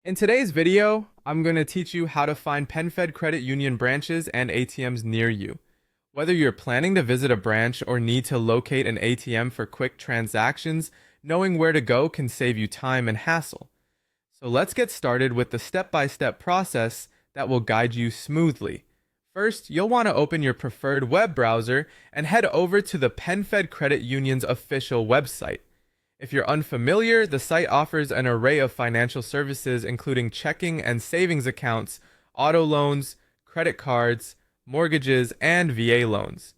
In today's video, I'm going to teach you how to find PenFed Credit Union branches and ATMs near you. Whether you're planning to visit a branch or need to locate an ATM for quick transactions, knowing where to go can save you time and hassle. So let's get started with the step-by-step process that will guide you smoothly. First, you'll want to open your preferred web browser and head over to the PenFed Credit Union's official website. If you're unfamiliar, the site offers an array of financial services including checking and savings accounts, auto loans, credit cards, mortgages, and VA loans.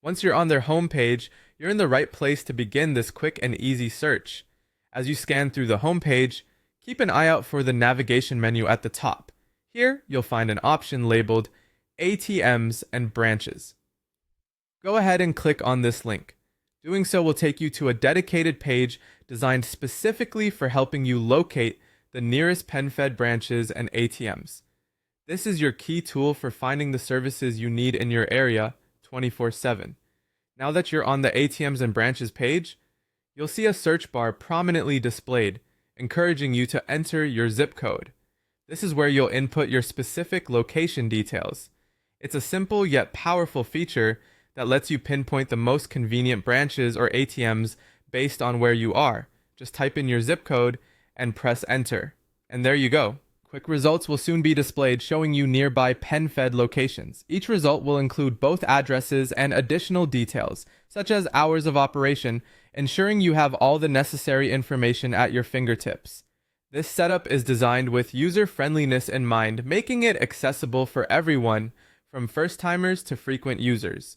Once you're on their homepage, you're in the right place to begin this quick and easy search. As you scan through the homepage, keep an eye out for the navigation menu at the top. Here, you'll find an option labeled ATMs and Branches. Go ahead and click on this link. Doing so will take you to a dedicated page designed specifically for helping you locate the nearest PenFed branches and ATMs. This is your key tool for finding the services you need in your area 24/7. Now that you're on the ATMs and branches page, you'll see a search bar prominently displayed, encouraging you to enter your zip code. This is where you'll input your specific location details. It's a simple yet powerful feature that lets you pinpoint the most convenient branches or ATMs based on where you are. Just type in your zip code and press enter. And there you go. Quick results will soon be displayed showing you nearby PenFed locations. Each result will include both addresses and additional details, such as hours of operation, ensuring you have all the necessary information at your fingertips. This setup is designed with user-friendliness in mind, making it accessible for everyone, from first-timers to frequent users.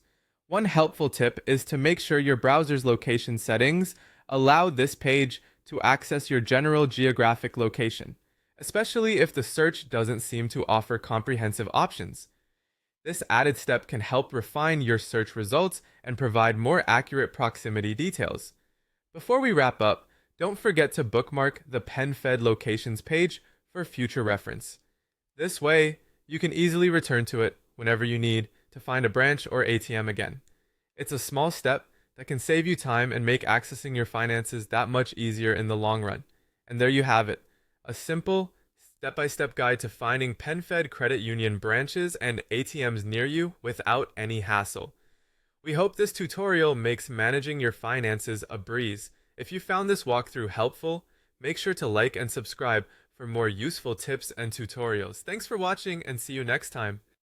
One helpful tip is to make sure your browser's location settings allow this page to access your general geographic location, especially if the search doesn't seem to offer comprehensive options. This added step can help refine your search results and provide more accurate proximity details. Before we wrap up, don't forget to bookmark the PenFed locations page for future reference. This way, you can easily return to it whenever you need to find a branch or ATM again. It's a small step that can save you time and make accessing your finances that much easier in the long run. And there you have it, a simple, step-by-step guide to finding PenFed Credit Union branches and ATMs near you without any hassle. We hope this tutorial makes managing your finances a breeze. If you found this walkthrough helpful, make sure to like and subscribe for more useful tips and tutorials. Thanks for watching and see you next time.